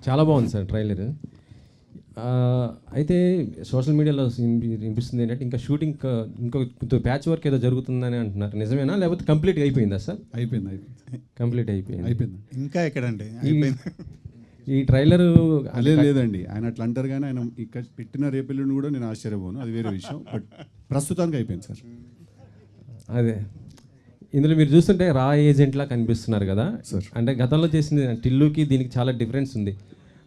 చాలా బాగుంది sir trailer. అయితే సోషల్ మీడియాలో వినిపిస్తుంది ఏంటంటే ఇంకా షూటింగ్ ఇంకో ప్యాచ్ వర్క్ ఏదో జరుగుతుందని అంటున్నారు. నిజమేనా లేకపోతే కంప్లీట్గా అయిపోయిందా సార్? అయిపోయింది. కంప్లీట్ అయిపోయింది. ఇంకా ఎక్కడండి ఈ ట్రైలర్ అదే లేదండి, ఆయన అట్లా అంటారు కానీ ఆయన ఇక్కడ పెట్టిన రేపెల్లుని కూడా నేను ఆశ్చర్యపోను, అది వేరే విషయం. బట్ ప్రస్తుతానికి అయిపోయింది సార్. అదే ఇందులో మీరు చూస్తుంటే రా ఏజెంట్లా కనిపిస్తున్నారు కదా సార్. అంటే గతంలో చేసింది టిల్లుకి దీనికి చాలా డిఫరెన్స్ ఉంది.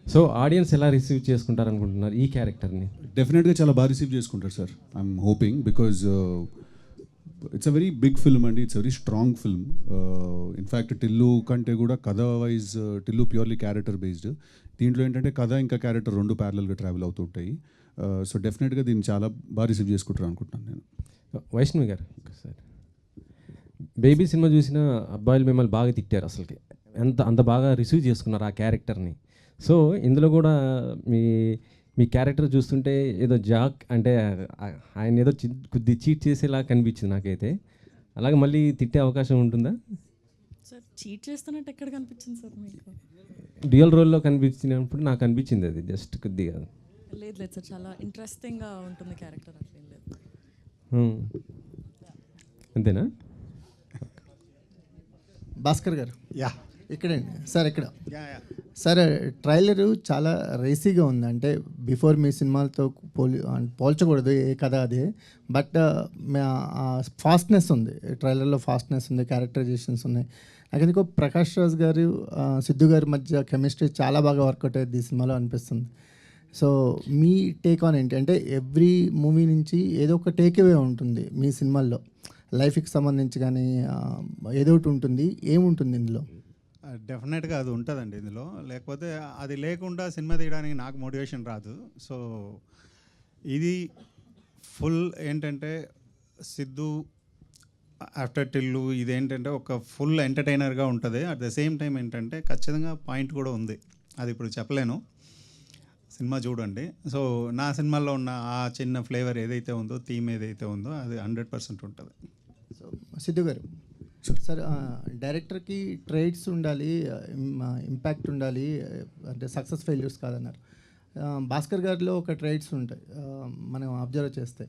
సో ఆడియన్స్ ఎలా రిసీవ్ చేసుకుంటారు అనుకుంటున్నారు ఈ క్యారెక్టర్ని? డెఫినెట్గా చాలా బాగా రిసీవ్ చేసుకుంటారు sir. I'm hoping because it's a very big film అండి, it's very strong film. In fact Tillu కంటే కూడా కథ wise Tillu purely character based. దీంట్లో ఏంటంటే కథ ఇంకా క్యారెక్టర్ రెండు ప్యారలల్గా ట్రావెల్ అవుతుంటాయి. సో డెఫినెట్గా దీన్ని చాలా బాగా రిసీవ్ చేసుకుంటారు అనుకుంటున్నాను నేను. వైష్ణవి గారు సార్, బేబీ సినిమా చూసిన అబ్బాయిలు మిమ్మల్ని బాగా తిట్టారు, అసలుకి అంత బాగా రిసీవ్ చేసుకున్నారు ఆ క్యారెక్టర్ని. సో ఇందులో కూడా మీ క్యారెక్టర్ చూస్తుంటే ఏదో జాక్ అంటే ఆయన ఏదో కొద్ది చీట్ చేసేలా కనిపించింది నాకైతే. అలాగే మళ్ళీ తిట్టే అవకాశం ఉంటుందా సార్? చీట్ చేస్తున్నట్టు ఎక్కడ కనిపించింది సార్ మీకు? డ్యూయల్ రోల్లో కనిపించినప్పుడు నాకు అనిపించింది అది జస్ట్ కొద్దిగా. లేదు సార్, చాలా ఇంట్రెస్టింగ్గా ఉంటుంది క్యారెక్టర్, అట్లేం లేదు. అంతేనా? Bhaskar garu yeah ఇక్కడండి sir. ఇక్కడ సార్ ట్రైలరు చాలా రేసీగా ఉంది. అంటే బిఫోర్ మీ సినిమాలతో పోల్చకూడదు ఏ కథ అదే, బట్ ఫాస్ట్నెస్ ఉంది ట్రైలర్లో, ఫాస్ట్నెస్ ఉంది, క్యారెక్టరైజేషన్స్ ఉన్నాయి. నాకు ఎందుకో ప్రకాష్ రాజ్ గారు సిద్ధు గారి మధ్య కెమిస్ట్రీ చాలా బాగా వర్కౌట్ అయ్యేది ఈ సినిమాలో అనిపిస్తుంది. సో మీ టేక్ ఆన్ ఏంటి? అంటే ఎవ్రీ మూవీ నుంచి ఏదో ఒక టేక్ అవే ఉంటుంది మీ సినిమాల్లో, లైఫ్కి సంబంధించి కానీ ఏదో ఒకటి ఉంటుంది. ఏముంటుంది ఇందులో? డెఫినెట్గా అది ఉంటుందండి ఇందులో, లేకపోతే అది లేకుండా సినిమా తీయడానికి నాకు మోటివేషన్ రాదు. సో ఇది ఫుల్ ఏంటంటే సిద్ధు ఆఫ్టర్ టిల్లు ఇదేంటంటే ఒక ఫుల్ ఎంటర్టైనర్గా ఉంటుంది. అట్ ద సేమ్ టైం ఏంటంటే ఖచ్చితంగా పాయింట్ కూడా ఉంది, అది ఇప్పుడు చెప్పలేను, సినిమా చూడండి. సో నా సినిమాల్లో ఉన్న ఆ చిన్న ఫ్లేవర్ ఏదైతే ఉందో, థీమ్ ఏదైతే ఉందో అది 100% ఉంటుంది. సో సిద్ధు గారు సార్, డైరెక్టర్కి ట్రేడ్స్ ఉండాలి, ఇంపాక్ట్ ఉండాలి, అంటే సక్సెస్ ఫెయిల్యూర్స్ కాదన్నారు. భాస్కర్ గారిలో ఒక ట్రేడ్స్ ఉంటాయి మనం అబ్జర్వ్ చేస్తే.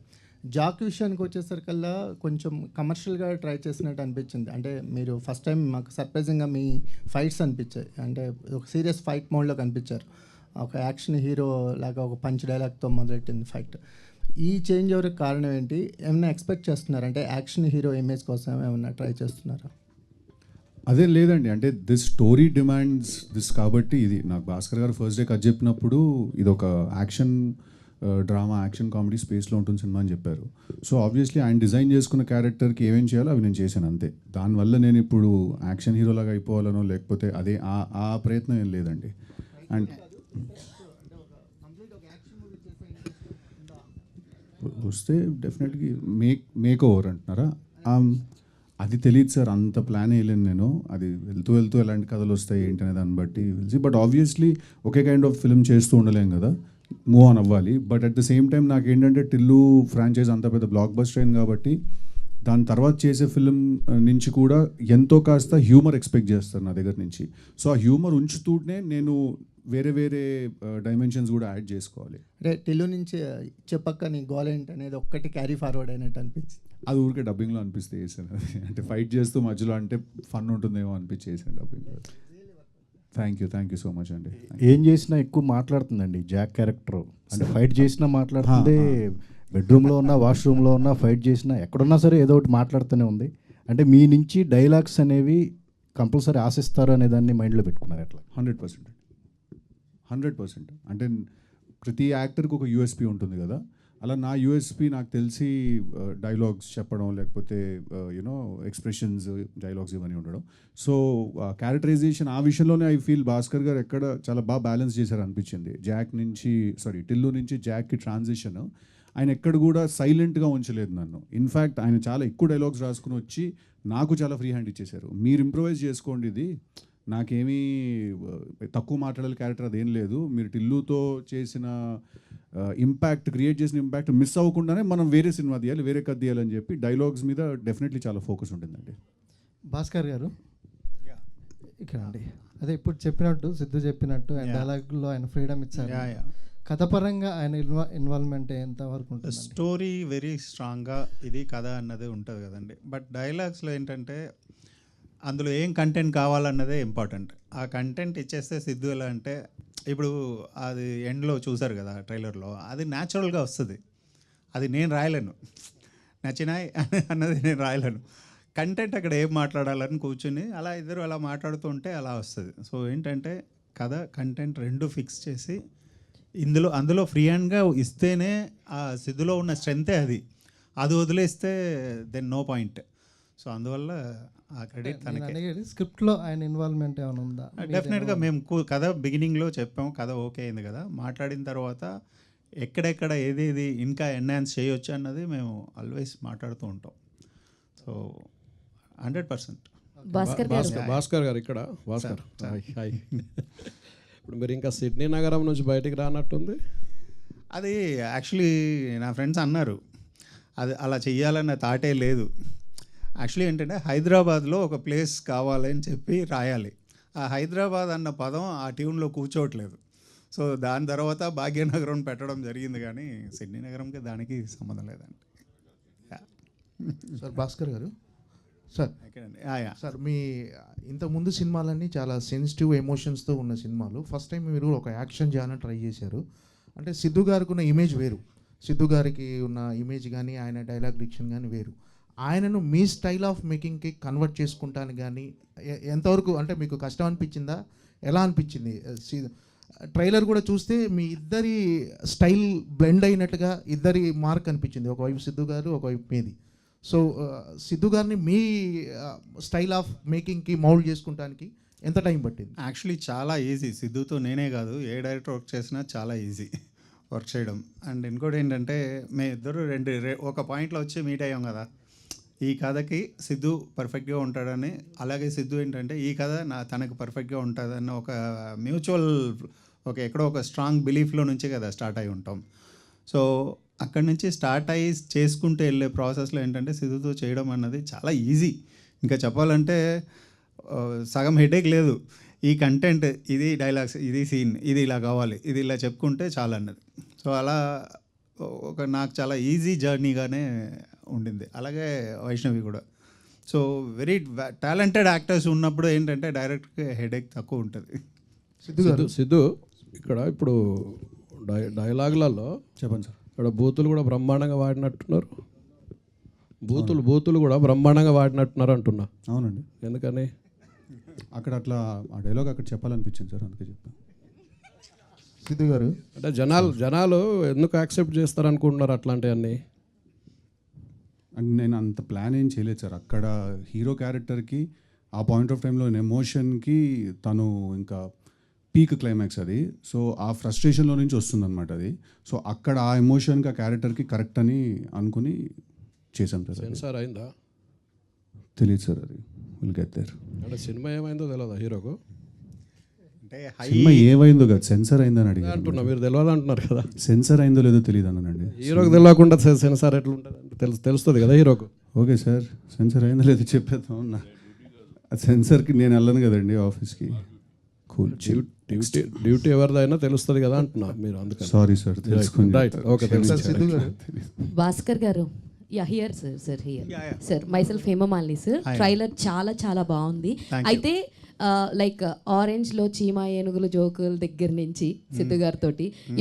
జాక్ విషయానికి వచ్చేసరికల్లా కొంచెం కమర్షియల్గా ట్రై చేసినట్టు అనిపించింది. అంటే మీరు ఫస్ట్ టైం మాకు సర్ప్రైజింగ్గా మీ ఫైట్స్ అనిపించాయి, అంటే ఒక సీరియస్ ఫైట్ మోడ్లో కనిపించారు. ఒక యాక్షన్ హీరో లాగా ఒక పంచ్ డైలాగ్తో మొదలెట్టింది ఫైట్. ఈ చేంజ్ ఎవరికి కారణం ఏంటి? ఏమైనా ఎక్స్పెక్ట్ చేస్తున్నారు? అంటే యాక్షన్ హీరో ఇమేజ్ కోసం ఏమైనా ట్రై చేస్తున్నారా? అదే లేదండి, అంటే దిస్ స్టోరీ డిమాండ్స్ దిస్ కాబట్టి ఇది నాకు భాస్కర్ గారు ఫస్ట్ డే కథ చెప్పినప్పుడు ఇది ఒక యాక్షన్ డ్రామా, యాక్షన్ కామెడీ స్పేస్లో ఉంటుంది సినిమా అని చెప్పారు. సో ఆబ్వియస్లీ ఆయన డిజైన్ చేసుకున్న క్యారెక్టర్కి ఏమేం చేయాలో అవి నేను చేశాను అంతే. దానివల్ల నేను ఇప్పుడు యాక్షన్ హీరోలాగా అయిపోవాలనో లేకపోతే అదే ఆ ప్రయత్నం ఏం లేదండి. అండ్ వస్తే డెఫినెట్గా మేక్ ఓవర్ అంటున్నారా? అది తెలియదు సార్, అంత ప్లాన్ వేయలేను నేను. అది వెళ్తూ వెళ్తూ ఎలాంటి కథలు వస్తాయి ఏంటి అనే దాన్ని బట్టి తెలిసి. But obviously okay kind of film చేస్తూ ఉండలేం కదా, మూవ్ ఆన్ అవ్వాలి. But at the same time నాకు ఏంటంటే టిల్లు ఫ్రాంచైజ్ అంత పెద్ద బ్లాక్ బస్టర్ అయింది కాబట్టి దాని తర్వాత చేసే ఫిల్మ్ నుంచి కూడా ఎంతో కాస్త హ్యూమర్ ఎక్స్పెక్ట్ చేస్తారు నా దగ్గర నుంచి. సో ఆ హ్యూమర్ ఉంచుతూనే నేను వేరే వేరే డైమెన్షన్స్ కూడా యాడ్ చేసుకోవాలి. అంటే టిల్లు నుంచి చెప్పక్క నీ గోల్ ఏంటి అనేది ఒక్కటి క్యారీ ఫార్వర్డ్ అయినట్టు అనిపించింది. అది ఊరికే డబ్బింగ్లో అనిపిస్తే చేశాను అది, అంటే ఫైట్ చేస్తూ మధ్యలో అంటే ఫన్ ఉంటుందేమో అనిపించి చేశాను డబ్బింగ్లో. థ్యాంక్ యూ సో మచ్ అండి. ఏం చేసినా ఎక్కువ మాట్లాడుతుందండి జాక్ క్యారెక్టర్. అంటే ఫైట్ చేసినా మాట్లాడుతుంది, బెడ్రూమ్లో ఉన్నా వాష్రూమ్లో ఉన్నా ఫైట్ చేసినా ఎక్కడున్నా సరే ఏదో ఒకటి మాట్లాడుతూనే ఉంది. అంటే మీ నుంచి డైలాగ్స్ అనేవి కంపల్సరీ ఆశిస్తారు అనే దాన్ని మైండ్లో పెట్టుకున్నారు ఎట్లా? 100%. అంటే ప్రతి యాక్టర్కి ఒక యూఎస్పీ ఉంటుంది కదా, అలా నా యూఎస్పీ నాకు తెలిసి డైలాగ్స్ చెప్పడం, లేకపోతే యూనో ఎక్స్ప్రెషన్స్, డైలాగ్స్ ఇవన్నీ ఉండడం. సో క్యారెక్టరైజేషన్ ఆ విషయంలోనే ఐ ఫీల్ భాస్కర్ గారు ఎక్కడ చాలా బాగా బ్యాలెన్స్ చేశారు అనిపించింది. టిల్లు నుంచి జాక్కి ట్రాన్సిషన్ ఆయన ఎక్కడ కూడా సైలెంట్గా ఉంచలేదు నన్ను. ఇన్ఫ్యాక్ట్ ఆయన చాలా ఎక్కువ డైలాగ్స్ రాసుకుని వచ్చి నాకు చాలా ఫ్రీ హ్యాండ్ ఇచ్చేశారు. మీరు ఇంప్రొవైజ్ చేసుకోండి, ఇది నాకేమీ తక్కువ మాట్లాడాలి క్యారెక్టర్ అదేం లేదు, మీరు టిల్లుతో చేసిన ఇంపాక్ట్ క్రియేట్ చేసిన ఇంపాక్ట్ మిస్ అవ్వకుండానే మనం వేరే సినిమా తీయాలి, వేరే కథ తీయాలని చెప్పి డైలాగ్స్ మీద డెఫినెట్లీ చాలా ఫోకస్ ఉంటుందండి. భాస్కర్ గారు ఇక్కడ అండి, అదే ఇప్పుడు చెప్పినట్టు సిద్ధు చెప్పినట్టు ఆయన Yeah. డైలాగ్లో ఆయన ఫ్రీడమ్ ఇచ్చారు. యా యా కథపరంగా ఆయన ఇన్వాల్వ్మెంట్ ఎంతవరకు ఉంటుంది? స్టోరీ వెరీ స్ట్రాంగ్గా ఇది కథ అన్నది ఉంటుంది కదండి. బట్ డైలాగ్స్లో ఏంటంటే అందులో ఏం కంటెంట్ కావాలన్నదే ఇంపార్టెంట్. ఆ కంటెంట్ ఇచ్చేస్తే సిద్ధు ఎలా అంటే, ఇప్పుడు అది ఎండ్లో చూసారు కదా ట్రైలర్లో, అది న్యాచురల్గా వస్తుంది. అది నేను రాయలేను, నచ్చినాయి అన్నది నేను రాయలేను. కంటెంట్ అక్కడ ఏం మాట్లాడాలని కూర్చుని అలా ఇద్దరు అలా మాట్లాడుతుంటే అలా వస్తుంది. సో ఏంటంటే కథ కంటెంట్ రెండు ఫిక్స్ చేసి అందులో ఫ్రీ హ్యాండ్గా ఇస్తేనే ఆ సిద్ధులో ఉన్న స్ట్రెంతే అది. అది వదిలేస్తే దెన్ నో పాయింట్. సో అందువల్ల ఆ క్రెడిట్ నేను తనకే. అడిగేది స్క్రిప్ట్లో ఆయన ఇన్వాల్వ్మెంట్ ఏమైనా ఉందా? డెఫినెట్గా మేము కథ బిగినింగ్లో చెప్పాము, కథ ఓకే అయింది కదా, మాట్లాడిన తర్వాత ఎక్కడెక్కడ ఏదేది ఇంకా ఎన్హాన్స్ చేయొచ్చు అన్నది మేము ఆల్వేస్ మాట్లాడుతూ ఉంటాం. సో 100%. భాస్కర్ గారు ఇక్కడ భాస్కర్ హాయ్ హాయ్. ఇప్పుడు మీరు ఇంకా సిడ్నీ నగరం నుంచి బయటికి రానట్టుంది. అది యాక్చువల్లీ నా ఫ్రెండ్స్ అన్నారు, అది అలా చెయ్యాలన్న థాటే లేదు. యాక్చువల్లీ ఏంటంటే హైదరాబాద్లో ఒక ప్లేస్ కావాలని చెప్పి రాయాలి. ఆ హైదరాబాద్ అన్న పదం ఆ ట్యూన్లో కూర్చోవట్లేదు. సో దాని తర్వాత భాగ్యనగరం పెట్టడం జరిగింది, కానీ సిడ్నీ నగరంకి దానికి సంబంధం లేదండి. సార్ భాస్కర్ గారు, సార్ ఎక్కడండి? సార్ మీ ఇంతకుముందు సినిమాలన్నీ చాలా సెన్సిటివ్ ఎమోషన్స్తో ఉన్న సినిమాలు. ఫస్ట్ టైం మీరు ఒక యాక్షన్ జానర్ ట్రై చేశారు. అంటే సిద్ధు గారికి ఉన్న ఇమేజ్ వేరు, సిద్ధు గారికి ఉన్న ఇమేజ్ కానీ ఆయన డైలాగ్ డిక్షన్ కానీ వేరు. ఆయనను మీ స్టైల్ ఆఫ్ మేకింగ్కి కన్వర్ట్ చేసుకుంటాను కానీ ఎంతవరకు అంటే మీకు కష్టం అనిపించిందా, ఎలా అనిపించింది? ట్రైలర్ కూడా చూస్తే మీ ఇద్దరి స్టైల్ బ్లెండ్ అయినట్టుగా ఇద్దరి మార్క్ అనిపించింది, ఒకవైపు సిద్ధు గారు ఒకవైపు మీది. సో సిద్ధు గారిని మీ స్టైల్ ఆఫ్ మేకింగ్కి మౌల్డ్ చేసుకుంటానికి ఎంత టైం పట్టింది? యాక్చువల్లీ చాలా ఈజీ. సిద్ధుతో నేనే కాదు, ఏ డైరెక్టర్ వర్క్ చేసినా చాలా ఈజీ వర్క్ చేయడం. అండ్ ఇంకోటి ఏంటంటే మేము ఇద్దరు ఒక పాయింట్లో వచ్చి మీట్ అయ్యాం కదా, ఈ కథకి సిద్ధు పర్ఫెక్ట్గా ఉంటాడని, అలాగే సిద్ధు ఏంటంటే ఈ కథ తనకు పర్ఫెక్ట్గా ఉంటుందన్న ఒక మ్యూచువల్ ఎక్కడో ఒక స్ట్రాంగ్ బిలీఫ్లో నుంచి కదా స్టార్ట్ అయి ఉంటాం. సో అక్కడి నుంచి స్టార్ట్ అయ్యి చేసుకుంటూ వెళ్ళే ప్రాసెస్లో ఏంటంటే సిద్ధుతో చేయడం అన్నది చాలా ఈజీ. ఇంకా చెప్పాలంటే సగం హెడేక్ లేదు. ఈ కంటెంట్, ఇది డైలాగ్స్, ఇది సీన్, ఇది ఇలా కావాలి, ఇది ఇలా చెప్పుకుంటే చాలా అన్నది. సో అలా నాకు చాలా ఈజీ జర్నీగానే ఉండింది. అలాగే వైష్ణవి కూడా. సో వెరీ టాలెంటెడ్ యాక్టర్స్ ఉన్నప్పుడు ఏంటంటే డైరెక్ట్గా హెడేక్ తక్కువ ఉంటుంది. సిద్ధు ఇక్కడ ఇప్పుడు డైలాగులలో చెప్పండి సార్. ఇక్కడ బూతులు కూడా బ్రహ్మాండంగా వాడినట్టున్నారు. బూతులు కూడా బ్రహ్మాండంగా వాడినట్టున్నారు అంటున్నా. అవునండి, ఎందుకని? అక్కడ అట్లా ఆ డైలాగ్ అక్కడ చెప్పాలనిపించింది సార్, అందుకే చెప్పాను. సిద్ధు గారు అంటే జనాలు ఎందుకు యాక్సెప్ట్ చేస్తారనుకుంటున్నారు అట్లాంటివన్నీ? అండ్ నేను అంత ప్లాన్ ఏం చేయలేదు సార్. అక్కడ హీరో క్యారెక్టర్కి ఆ పాయింట్ ఆఫ్ టైంలో ఎమోషన్కి తను ఇంకా పీక్ క్లైమాక్స్ అది. సో ఆ ఫ్రస్ట్రేషన్లో నుంచి వస్తుందన్నమాట అది. సో అక్కడ ఆ ఎమోషన్కి ఆ క్యారెక్టర్కి కరెక్ట్ అని అనుకుని చేసాం సార్. సెన్సార్ అయిందా? తెలియదు సార్, అది విల్ గెట్ దేర్. అంటే సినిమా ఏమైందో తెలియదా హీరోకు? అంటే సినిమా ఏమైందో కదా, సెన్సార్ అయిందని అడిగారు. అంటున్నా, మీరు తెలియదు అంటున్నారు కదా. సెన్సార్ అయిందో లేదో తెలియదు అన్నానండి. హీరోకి తెలియకుండా సెన్సార్ ఎట్లా ఉంటుంది? తెలుస్తుంది కదా హీరోకు. ఓకే సార్, సెన్సార్ అయిందో లేదో చెప్పేద్దాం. ఆ సెన్సార్కి నేను వెళ్ళను కదండి ఆఫీస్కి. కూల్, డ్యూటీ ఎవరిదైనా తెలుస్తుంది కదా అంటున్నా మీరు, అందుకని. సారీ సార్, తెలుసుకుంది. రైట్, ఓకే, తెలుసు. Siddhu garu Bhaskar garu, yeah here sir here sir, myself Hemamalini sir. Trailer చాలా చాలా బాగుంది. అయితే లైక్ ఆరెంజ్లో చీమా ఏనుగులు జోకుల దగ్గర నుంచి సిద్ధు గారితో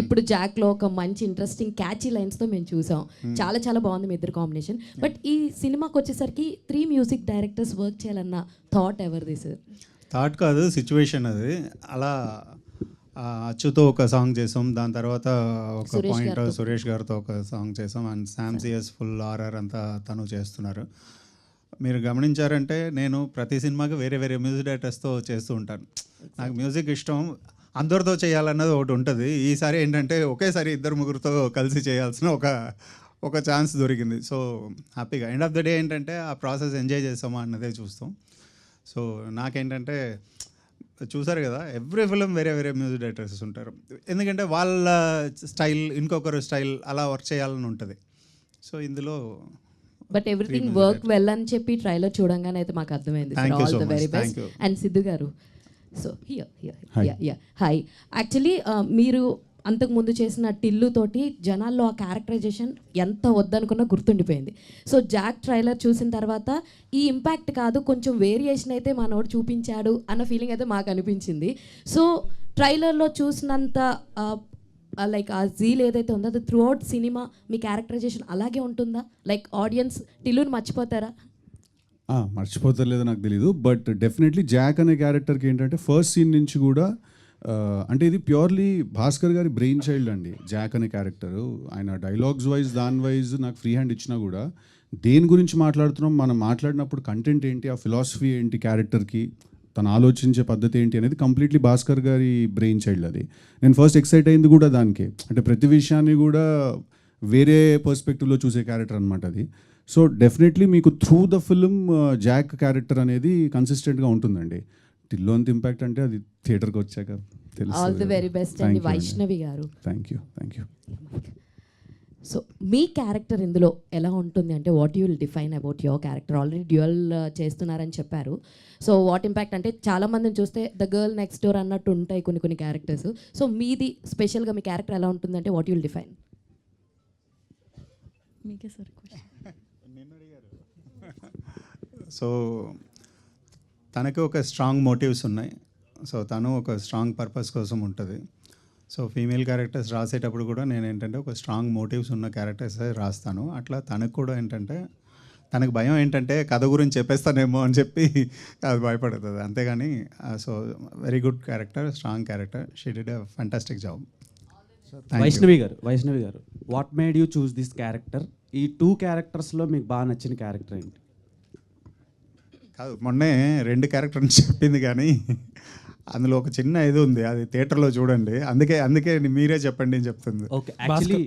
ఇప్పుడు జాక్లో ఒక మంచి ఇంట్రెస్టింగ్ క్యాచీ లైన్స్తో మేము చూసాం. చాలా చాలా బాగుంది మీ ఇద్దరు కాంబినేషన్. బట్ ఈ సినిమాకి వచ్చేసరికి 3 మ్యూజిక్ డైరెక్టర్స్ వర్క్ చేయాలన్న థాట్ ఎవరిది సార్? థాట్ కాదు, సిచ్యువేషన్ అది. అలా అచ్చుతో ఒక సాంగ్ చేసాం, దాని తర్వాత ఒక పాయింట్ సురేష్ గారితో ఒక సాంగ్ చేసాం, అండ్ శామ్సియస్ ఫుల్ ఆర్ఆర్ అంతా తను చేస్తున్నారు. మీరు గమనించారంటే నేను ప్రతి సినిమాకి వేరే వేరే మ్యూజిక్ డైరెక్టర్స్తో చేస్తూ ఉంటాను. నాకు మ్యూజిక్ ఇష్టం, అందరితో చేయాలన్నది ఒకటి ఉంటుంది. ఈసారి ఏంటంటే ఒకేసారి 2-3తో కలిసి చేయాల్సిన ఒక ఛాన్స్ దొరికింది. సో హ్యాపీగా ఎండ్ ఆఫ్ ద డే ఏంటంటే ఆ ప్రాసెస్ ఎంజాయ్ చేస్తామా అన్నదే చూస్తాం. సో నాకేంటంటే చూసారు కదా, ఎవ్రీ ఫిలిం వేరే వేరే మ్యూజిక్ డైరెక్టర్స్ ఉంటారు, ఎందుకంటే వాళ్ళ స్టైల్ ఇంకొకరు స్టైల్ అలా వర్క్ చేయాలని ఉంటుంది. సో ఇందులో బట్ ఎవ్రీథింగ్ వర్క్ వెల్ అని చెప్పి ట్రైలర్ చూడంగానే అయితే మాకు అర్థమైంది. All the very best. And Siddhu గారు, so here Hi. Here hi actually మీరు అంతకుముందు చేసిన టిల్లు తోటి జనాల్లో ఆ క్యారెక్టరైజేషన్ ఎంత వద్దనుకున్నా గుర్తుండిపోయింది. సో జాక్ ట్రైలర్ చూసిన తర్వాత ఈ ఇంపాక్ట్ కాదు, కొంచెం వేరియేషన్ అయితే మనోడు చూపించాడు అన్న ఫీలింగ్ అయితే మాకు అనిపించింది. సో ట్రైలర్లో చూసినంత లైక్ ఆ జీల్ ఏదైతే ఉందో అది త్రూ అవుట్ సినిమా మీ క్యారెక్టరైజేషన్ అలాగే ఉంటుందా? Like audience టిల్లుని మర్చిపోతారా? మర్చిపోతలేదో నాకు తెలీదు, బట్ డెఫినెట్లీ జాక్ అనే క్యారెక్టర్కి ఏంటంటే ఫస్ట్ సీన్ నుంచి కూడా అంటే ఇది ప్యూర్లీ భాస్కర్ గారి బ్రెయిన్ చైల్డ్ అండి. జాక్ అనే క్యారెక్టరు ఆయన డైలాగ్స్ వైజ్ దాని వైజ్ నాకు ఫ్రీ హ్యాండ్ ఇచ్చినా కూడా దేని గురించి మాట్లాడుతున్నాం, మనం మాట్లాడినప్పుడు కంటెంట్ ఏంటి, ఆ ఫిలాసఫీ ఏంటి, క్యారెక్టర్కి తను ఆలోచించే పద్ధతి ఏంటి అనేది కంప్లీట్లీ భాస్కర్ గారి బ్రెయిన్ చైల్డ్ అది. నేను ఫస్ట్ ఎక్సైట్ అయింది కూడా దానికి, అంటే ప్రతి విషయాన్ని కూడా వేరే పర్స్పెక్టివ్లో చూసే క్యారెక్టర్ అనమాట అది. సో డెఫినెట్లీ మీకు through the film Jack character అనేది కన్సిస్టెంట్గా ఉంటుందండి. టిల్లు అంత ఇంపాక్ట్ అంటే అది థియేటర్కి వచ్చాక తెలుసు. ఆల్ ది వెరీ బెస్ట్ అండి వైష్ణవి గారు. Thank you. So me character ఇందులో ఎలా ఉంటుంది అంటే what you will define about your character? Already dual చేస్తున్నారని చెప్పారు. సో వాట్ ఇంపాక్ట్ అంటే చాలా మందిని చూస్తే ద గర్ల్ నెక్స్ట్ డోర్ అన్నట్టు ఉంటాయి కొన్ని క్యారెక్టర్స్. సో మీది స్పెషల్గా మీ క్యారెక్టర్ ఎలా ఉంటుంది అంటే వాట్ యూ విల్ డిఫైన్? మీకే సార్ క్వశ్చన్. సో తనకి ఒక స్ట్రాంగ్ మోటివ్స్ ఉన్నాయి. సో తను ఒక స్ట్రాంగ్ పర్పస్ కోసం ఉంటుంది. సో ఫీమేల్ క్యారెక్టర్స్ రాసేటప్పుడు కూడా నేను ఏంటంటే ఒక స్ట్రాంగ్ మోటివ్స్ ఉన్న క్యారెక్టర్స్ రాస్తాను. అట్లా తనకు కూడా ఏంటంటే తనకు భయం ఏంటంటే కథ గురించి చెప్పేస్తానేమో అని చెప్పి అది భయపడుతుంది, అంతేగాని so very good character, strong character. She did a fantastic job. Vaishnavi గారు what made you choose this character? ఈ 2 క్యారెక్టర్స్లో మీకు బాగా నచ్చిన క్యారెక్టర్ ఏంటి? కాదు, మొన్నే 2 క్యారెక్టర్ని చెప్పింది కానీ అందులో ఒక చిన్న ఇది ఉంది, అది థియేటర్లో చూడండి. అందుకే మీరే చెప్పండి అని చెప్తుంది. ఓకే, యాక్చువల్లీ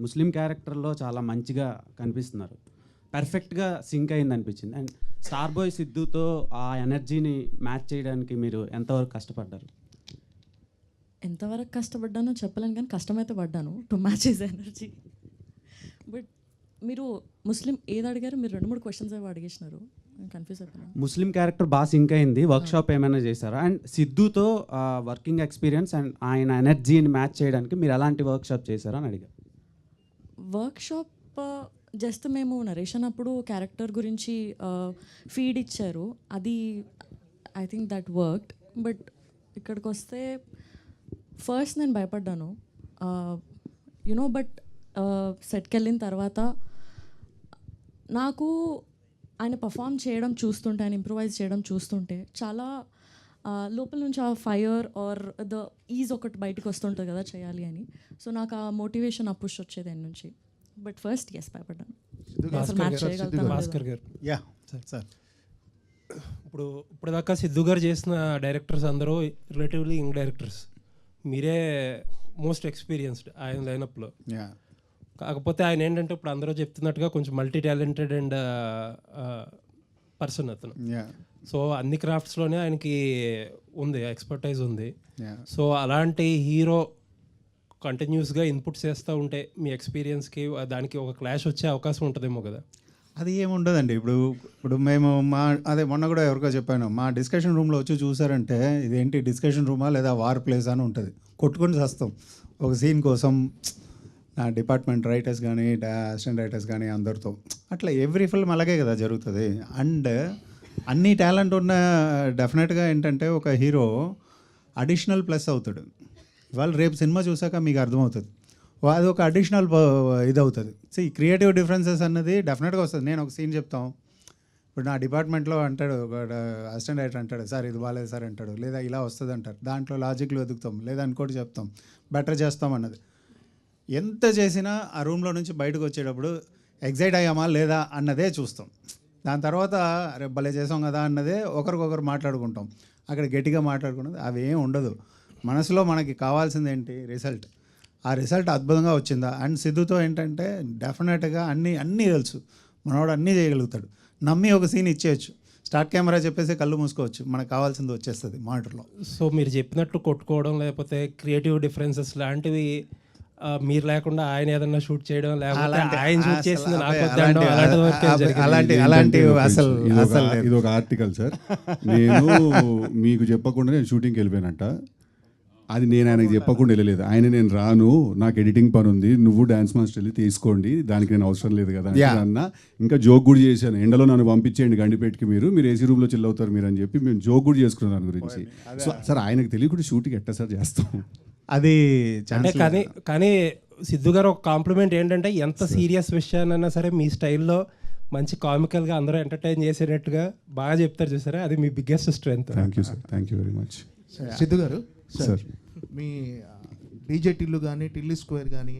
ముస్లిం క్యారెక్టర్లో చాలా మంచిగా కనిపిస్తున్నారు, పర్ఫెక్ట్గా సింక్ అయింది అనిపించింది. అండ్ స్టార్ బాయ్ సిద్ధుతో ఆ ఎనర్జీని మ్యాచ్ చేయడానికి మీరు ఎంతవరకు కష్టపడ్డారు? ఎంతవరకు కష్టపడ్డానో చెప్పలేను కానీ కష్టమైతే పడ్డాను to match his energy. But మీరు ముస్లిం ఏది అడిగారు? మీరు 2-3 క్వశ్చన్స్ ఏవో అడిగేసినారు, కన్ఫ్యూజ్ అయిపోయినా. ముస్లిం క్యారెక్టర్ బాగా సింక్ అయింది, వర్క్షాప్ ఏమైనా చేశారా? అండ్ సిద్ధుతో వర్కింగ్ ఎక్స్పీరియన్స్ అండ్ ఆయన ఎనర్జీని మ్యాచ్ చేయడానికి మీరు ఎలాంటి వర్క్షాప్ చేశారా అని అడిగారు. వర్క్షాప్ జస్ట్ మేము నరేషన్ అప్పుడు క్యారెక్టర్ గురించి ఫీడ్ ఇచ్చారు, అది I think that worked. But ఇక్కడికి వస్తే ఫస్ట్ నేను భయపడ్డాను యునో, బట్ సెట్కి వెళ్ళిన తర్వాత నాకు ఆయన పర్ఫామ్ చేయడం చూస్తుంటే, ఆయన ఇంప్రూవైజ్ చేయడం చూస్తుంటే చాలా లోపల నుంచి ఆ ఫైర్ ఆర్ ద ఈజ్ ఒకటి బయటకు వస్తుంటుంది కదా చేయాలి అని. సో నాకు ఆ మోటివేషన్ ఆ పుష్ వచ్చేది ఆయన నుంచి. బట్ ఫస్ట్ భయపడ్డాను. భాస్కర్ గారు యా సార్, ఇప్పుడు దాకా సిద్ధు గారు చేసిన డైరెక్టర్స్ అందరూ రిలేటివ్లీ యంగ్ డైరెక్టర్స్, మీరే మోస్ట్ ఎక్స్పీరియన్స్డ్ ఆయన లైనప్లో. కాకపోతే ఆయన ఏంటంటే ఇప్పుడు అందరూ చెప్తున్నట్టుగా కొంచెం మల్టీ టాలెంటెడ్ అండ్ పర్సన్ అతను. సో అన్ని క్రాఫ్ట్స్లోనే ఆయనకి ఉంది, ఎక్స్పర్టైజ్ ఉంది. సో అలాంటి హీరో కంటిన్యూస్గా ఇన్పుట్స్ చేస్తూ ఉంటే మీ ఎక్స్పీరియన్స్కి దానికి ఒక క్లాష్ వచ్చే అవకాశం ఉంటుందేమో కదా? అది ఏముండదండి. ఇప్పుడు మేము అదే మొన్న కూడా ఎవరికో చెప్పాను, మా డిస్కషన్ రూమ్లో వచ్చి చూసారంటే ఇదేంటి డిస్కషన్ రూమా లేదా వార్ ప్లేస్ అని ఉంటుంది, కొట్టుకొని చేస్తాం ఒక సీన్ కోసం. నా డిపార్ట్మెంట్ రైటర్స్ కానీ అసిస్టెంట్ రైటర్స్ కానీ అందరితో అట్లా ఎవ్రీ ఫిల్మ్ అలాగే కదా జరుగుతుంది. అండ్ అన్ని టాలెంట్ ఉన్న డెఫినెట్గా ఏంటంటే ఒక హీరో అడిషనల్ ప్లస్ అవుతాడు. ఇవాళ రేపు సినిమా చూసాక మీకు అర్థమవుతుంది, అది ఒక అడిషనల్ ఇది అవుతుంది. సో ఈ క్రియేటివ్ డిఫరెన్సెస్ అన్నది డెఫినెట్గా వస్తుంది. నేను ఒక సీన్ చెప్తాం, ఇప్పుడు నా డిపార్ట్మెంట్లో అంటాడు ఒక అసిస్టెంట్ రైటర్ అంటాడు, సార్ ఇది బాగాలేదు సార్ అంటాడు, లేదా ఇలా వస్తుంది అంటారు. దాంట్లో లాజిక్లు వెతుకుతాం, లేదా ఇంకోటి చెప్తాం, బెటర్ చేస్తాం అన్నది. ఎంత చేసినా ఆ రూమ్లో నుంచి బయటకు వచ్చేటప్పుడు ఎగ్జైట్ అయ్యామా లేదా అన్నదే చూస్తాం. దాని తర్వాత రేపు భలే చేసాం కదా అన్నదే ఒకరికొకరు మాట్లాడుకుంటాం. అక్కడ గట్టిగా మాట్లాడుకున్నది అవి ఏం ఉండదు. మనసులో మనకి కావాల్సింది ఏంటి, రిజల్ట్. ఆ రిజల్ట్ అద్భుతంగా వచ్చిందా. అండ్ సిద్ధుతో ఏంటంటే డెఫినెట్గా అన్నీ తెలుసు, మనవాడు అన్నీ చేయగలుగుతాడు. నమ్మి ఒక సీన్ ఇచ్చేయచ్చు, స్టార్ట్ కెమెరా చెప్పేసి కళ్ళు మూసుకోవచ్చు, మనకు కావాల్సింది వచ్చేస్తుంది మానిటర్లో. సో మీరు చెప్పినట్టు కొట్టుకోవడం లేకపోతే క్రియేటివ్ డిఫరెన్సెస్ లాంటివి మీరు లేకుండా ఆయన ఏదన్నా షూట్ చేయడం లేకపోతే అలాంటి- ఆయన షూట్ అసలు చేసింది నాకు అబ్బే, వద్దండం అలాంటి- అలాంటి వరకే అబ్బే, జరిగింది. అలాంటివి అసలు అసలు లేదు. ఇది ఒక ఆర్టికల్ సార్. నేను మీకు చెప్పకుండా నేను షూటింగ్కి వెళ్ళిపోయానంట. అది నేను ఆయనకి చెప్పకుండా వెళ్ళలేదు. నేను రాను, నాకు ఎడిటింగ్ పని ఉంది, నువ్వు డాన్స్ మాస్టర్ వెళ్ళి తీసుకోండి, దానికి నేను అవసరం లేదు కదా అన్న. ఇంకా జోక్ కూడా చేశాను, ఎండలో నన్ను పంపించేయండి గండిపేటకి, మీరు ఏసీ రూమ్లో చిల్ అవుతారు మీరు అని చెప్పి మేము జోక్ కూడా చేసుకున్నాం దాని గురించి. సో సార్ ఆయనకు తెలియకుండా షూటింగ్ ఎట్టా సార్ చేస్తాం అది అంటే కానీ సిద్ధు గారు ఒక కాంప్లిమెంట్ ఏంటంటే ఎంత సీరియస్ విషయాన్నైనా సరే మీ స్టైల్లో మంచి కామికల్గా అందరూ ఎంటర్టైన్ చేసేటట్టుగా బాగా చెప్తారు చూసారా, అది మీ biggest strength. Thank you sir, thank you very much. Siddhu గారు సార్, మీ డీజే టిల్లు కానీ టిల్లు స్క్వేర్ కానీ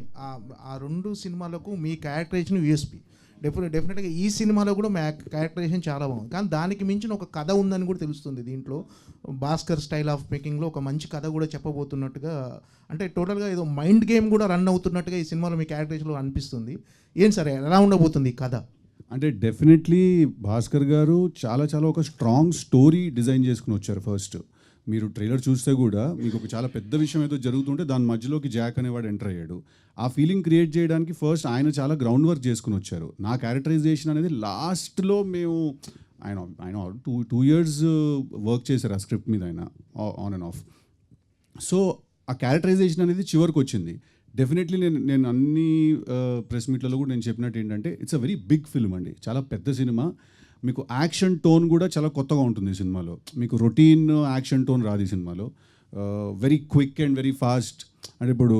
ఆ రెండు సినిమాలకు మీ క్యారెక్టరైజేషన్ యూఎస్పీ. డెఫినెట్గా ఈ సినిమాలో కూడా మా క్యారెక్టరైజేషన్ చాలా బాగుంది, కానీ దానికి మించిన ఒక కథ ఉందని కూడా తెలుస్తుంది దీంట్లో. భాస్కర్ స్టైల్ ఆఫ్ మేకింగ్లో ఒక మంచి కథ కూడా చెప్పబోతున్నట్టుగా, అంటే టోటల్గా ఏదో మైండ్ గేమ్ కూడా రన్ అవుతున్నట్టుగా ఈ సినిమాలో మీ క్యారెక్టరైజేషన్లో అనిపిస్తుంది. ఏం సరే ఎలా ఉండబోతుంది ఈ కథ? అంటే డెఫినెట్లీ భాస్కర్ గారు చాలా ఒక స్ట్రాంగ్ స్టోరీ డిజైన్ చేసుకుని వచ్చారు. ఫస్ట్ మీరు ట్రైలర్ చూస్తే కూడా మీకు ఒక చాలా పెద్ద విషయం ఏదో జరుగుతుంటే దాని మధ్యలోకి జాక్ అనేవాడు ఎంటర్ అయ్యాడు. ఆ ఫీలింగ్ క్రియేట్ చేయడానికి ఫస్ట్ ఆయన చాలా గ్రౌండ్ వర్క్ చేసుకుని వచ్చారు. నా క్యారెక్టరైజేషన్ అనేది లాస్ట్లో మేము ఆయన టూ ఇయర్స్ వర్క్ చేశారు ఆ స్క్రిప్ట్ మీద, ఆయన ఆన్ అండ్ ఆఫ్. సో ఆ క్యారెక్టరైజేషన్ అనేది చివరికి వచ్చింది. డెఫినెట్లీ నేను అన్ని ప్రెస్ మీట్లలో కూడా నేను చెప్పినట్టు ఏంటంటే it's a very big film అండి, చాలా పెద్ద సినిమా. మీకు యాక్షన్ టోన్ కూడా చాలా కొత్తగా ఉంటుంది ఈ సినిమాలో. మీకు రొటీన్ యాక్షన్ టోన్ రాదు ఈ సినిమాలో. Very quick and very fast. అంటే ఇప్పుడు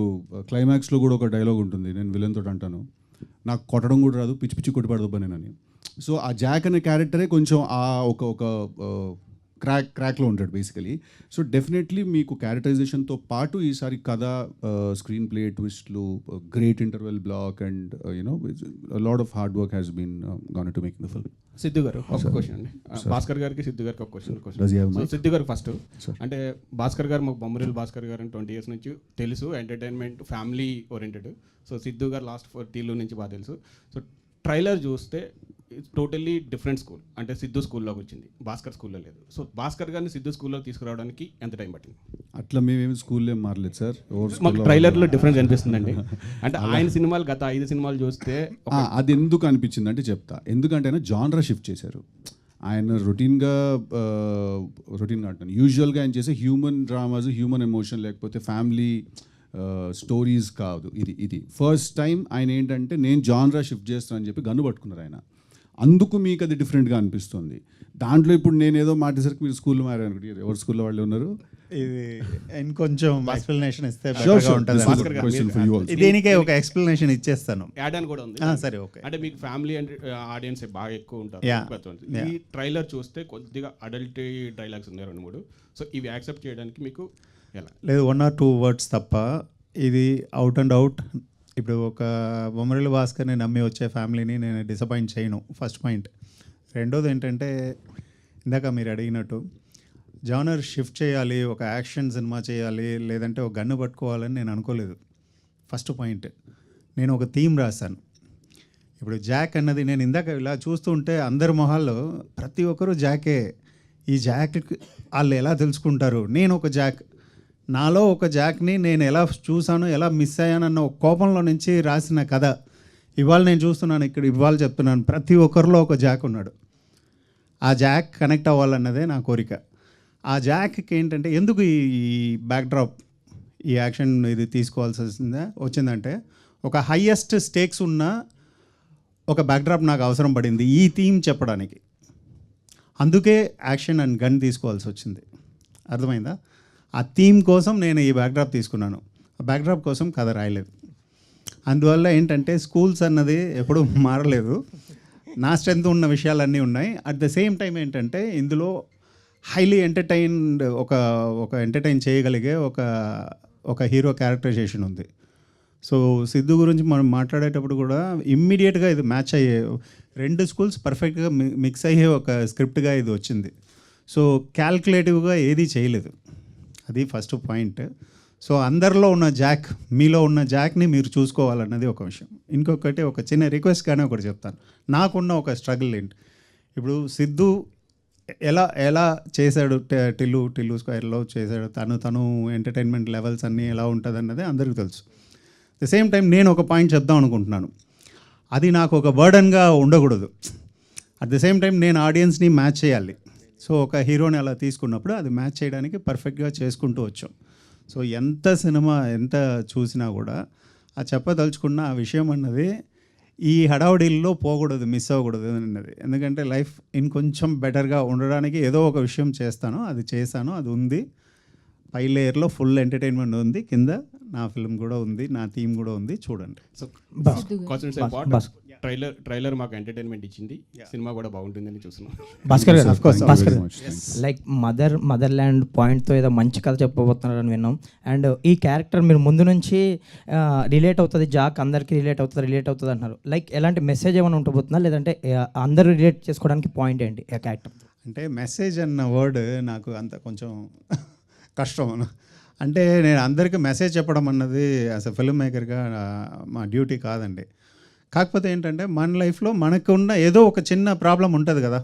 క్లైమాక్స్లో కూడా ఒక డైలాగ్ ఉంటుంది, నేను విలన్ తోటి అంటాను, నాకు కొట్టడం కూడా రాదు, పిచ్చి పిచ్చి కొట్టి పడదబ్బా నేనని. సో ఆ జాక్ అనే క్యారెక్టరే కొంచెం ఆ ఒక క్రాక్లో ఉంటాడు బేసికలీ. సో డెఫినెట్లీ మీకు క్యారెక్టరైజేషన్తో పాటు ఈసారి కథ, స్క్రీన్ ప్లే ట్విస్ట్లు, great interval block and lot of hard work has been gone to making the film. Siddhu garu ఒక క్వశ్చన్ అండి, భాస్కర్ గారికి సిద్ధు గారికి ఒక క్వశ్చన్. సిద్ధు గారు ఫస్ట్, అంటే భాస్కర్ గారు మాకు బొమ్మరిల్ భాస్కర్ గారు 20 years నుంచి తెలుసు, entertainment family oriented. So Siddhu గారు లాస్ట్ 40 నుంచి బాగా తెలుసు. సో ట్రైలర్ చూస్తే టోటల్లీ డిఫరెంట్ స్కూల్, అంటే సిద్ధు స్కూల్లోకి వచ్చింది, భాస్కర్ స్కూల్లో లేదు. సో భాస్కర్ గారిని సిద్ధు స్కూల్లో తీసుకురావడానికి ఎంత టైం పట్టింది? అట్లా మేమేమి స్కూల్లో మారలేదు సార్. మాకు ట్రైలర్లో డిఫరెన్స్ అనిపిస్తుందండి. అంటే ఆయన సినిమాలు గత 5 సినిమాలు చూస్తే అది ఎందుకు అనిపించింది అంటే చెప్తా. ఎందుకంటే ఆయన జానరా షిఫ్ట్ చేశారు. ఆయన రొటీన్గా అంటాను, యూజువల్గా ఆయన చేసే హ్యూమన్ డ్రామాస్, హ్యూమన్ ఎమోషన్ లేకపోతే ఫ్యామిలీ స్టోరీస్ కాదు. ఇది ఫస్ట్ టైం ఆయన ఏంటంటే నేను జానరా షిఫ్ట్ చేస్తానని చెప్పి గన్ను పట్టుకున్నారు ఆయన. అందుకు మీకు అది డిఫరెంట్గా అనిపిస్తుంది. దాంట్లో ఇప్పుడు నేను ఏదో మాటేసరికి మీరు స్కూల్లో మారారు, ఎవరు స్కూల్లో వాళ్ళు ఉన్నారు? ఇది ఇంకొంచెం ఎక్స్ప్లెనేషన్ ఇస్తే దీనికే ఒక ఎక్స్ప్లెనేషన్ ఇచ్చేస్తాను. యాడ్ అని కూడా ఉంది. సరే, ఓకే. అంటే మీకు ఫ్యామిలీ అండ్ ఆడియన్స్ బాగా ఎక్కువ ఉంటారు. ఈ ట్రైలర్ చూస్తే కొద్దిగా అడల్ట్ డైలాగ్స్ ఉన్నాయి 2-3. సో ఇవి యాక్సెప్ట్ చేయడానికి మీకు ఎలా? లేదు, 1 or 2 words తప్ప ఇది అవుట్ అండ్ అవుట్. ఇప్పుడు ఒక బొమ్మరిల్ భాస్కర్ని నమ్మి వచ్చే ఫ్యామిలీని నేను డిసప్పాయింట్ చేయను, ఫస్ట్ పాయింట్. రెండోది ఏంటంటే ఇందాక మీరు అడిగినట్టు జానర్ షిఫ్ట్ చేయాలి, ఒక యాక్షన్ సినిమా చేయాలి, లేదంటే ఒక గన్ను పట్టుకోవాలని నేను అనుకోలేదు. ఫస్ట్ పాయింట్, నేను ఒక థీమ్ రాశాను. ఇప్పుడు జాక్ అన్నది నేను ఇందాక ఇలా చూస్తుంటే అందరి మొహాల్లో ప్రతి ఒక్కరూ జాకే. ఈ జాక్ వాళ్ళు ఎలా తెలుసుకుంటారు? నేను ఒక జాక్, నాలో ఒక జాక్ని నేను ఎలా చూసాను, ఎలా మిస్ అయ్యానన్న ఒక కోపంలో నుంచి రాసిన కథ ఇవాళ నేను చూస్తున్నాను ఇక్కడ, ఇవాళ చెప్తున్నాను. ప్రతి ఒక్కరిలో ఒక జాక్ ఉన్నాడు. ఆ జాక్ కనెక్ట్ అవ్వాలన్నదే నా కోరిక. ఆ జాక్కి ఏంటంటే ఎందుకు ఈ బ్యాక్డ్రాప్, ఈ యాక్షన్ ఇది తీసుకోవాల్సి వచ్చిందంటే ఒక హయ్యెస్ట్ స్టేక్స్ ఉన్న ఒక బ్యాక్డ్రాప్ నాకు అవసరం పడింది ఈ థీమ్ చెప్పడానికి. అందుకే యాక్షన్ అండ్ గన్ తీసుకోవాల్సి వచ్చింది. అర్థమైందా? ఆ థీమ్ కోసం నేను ఈ బ్యాక్డ్రాప్ తీసుకున్నాను. ఆ బ్యాక్డ్రాప్ కోసం కథ రాయలేదు. అందువల్ల ఏంటంటే స్కూల్స్ అన్నది ఎప్పుడూ మారలేదు. నా స్ట్రెంత్ ఉన్న విషయాలన్నీ ఉన్నాయి. అట్ ద సేమ్ టైం ఏంటంటే ఇందులో హైలీ ఎంటర్టైన్డ్ ఒక ఎంటర్టైన్ చేయగలిగే ఒక హీరో క్యారెక్టరైజేషన్ ఉంది. సో సిద్ధు గురించి మనం మాట్లాడేటప్పుడు కూడా ఇమ్మీడియట్గా ఇది మ్యాచ్ అయ్యే 2 స్కూల్స్ పర్ఫెక్ట్గా మిక్స్ అయ్యే ఒక స్క్రిప్ట్గా ఇది వచ్చింది. సో క్యాల్కులేటివ్గా ఏదీ చేయలేదు. అది ఫస్ట్ పాయింట్. సో అందరిలో ఉన్న జాక్, మీలో ఉన్న జాక్ని మీరు చూసుకోవాలన్నది ఒక విషయం. ఇంకొకటి ఒక చిన్న రిక్వెస్ట్గానే ఒకటి చెప్తాను. నాకున్న ఒక స్ట్రగుల్ ఏంటి, ఇప్పుడు సిద్ధు ఎలా చేశాడు, టిల్లు స్క్వేర్లో చేశాడు, తను ఎంటర్టైన్మెంట్ లెవెల్స్ అన్నీ ఎలా ఉంటుంది అన్నది అందరికీ తెలుసు. ద సేమ్ టైం నేను ఒక పాయింట్ చెప్దాం అనుకుంటున్నాను, అది నాకు ఒక బర్డన్గా ఉండకూడదు. అట్ ద సేమ్ టైం నేను ఆడియన్స్ని మ్యాచ్ చేయాలి. సో ఒక హీరోని అలా తీసుకున్నప్పుడు అది మ్యాచ్ చేయడానికి పర్ఫెక్ట్గా చేసుకుంటూ వచ్చాం. సో ఎంత సినిమా ఎంత చూసినా కూడా ఆ చెప్పదలుచుకున్న ఆ విషయం అన్నది ఈ హడావుడిల్లో పోకూడదు, మిస్ అవ్వకూడదు అన్నది. ఎందుకంటే లైఫ్ ఇంకొంచెం బెటర్గా ఉండడానికి ఏదో ఒక విషయం చేస్తాను, అది చేశాను, అది ఉంది. పై లేయర్లో ఫుల్ ఎంటర్టైన్మెంట్ ఉంది, కింద నా ఫిల్మ్ కూడా ఉంది, నా థీమ్ కూడా ఉంది, చూడండి. సో ట్రైలర్ మాకు ఎంటర్టైన్మెంట్ ఇచ్చింది, సినిమా కూడా బాగుంటుందని చూస్తున్నాం. భాస్కర్ గారు లైక్ మదర్ ల్యాండ్ పాయింట్తో ఏదో మంచి కథ చెప్పబోతున్నారని విన్నాం. అండ్ ఈ క్యారెక్టర్ మీరు ముందు నుంచి రిలేట్ అవుతుంది, జాక్ అందరికీ రిలేట్ అవుతుంది అంటున్నారు. లైక్ ఎలాంటి మెసేజ్ ఏమైనా ఉండబోతుందా, లేదంటే అందరూ రిలేట్ చేసుకోవడానికి పాయింట్ ఏంటి ఆ క్యారెక్టర్? అంటే మెసేజ్ అన్న వర్డ్ నాకు అంత కొంచెం కష్టం. అంటే నేను అందరికీ మెసేజ్ చెప్పడం అన్నది యాజ్ అ ఫిల్మ్ మేకర్గా మా డ్యూటీ కాదండి. కాకపోతే ఏంటంటే మన లైఫ్లో మనకున్న ఏదో ఒక చిన్న ప్రాబ్లం ఉంటుంది కదా.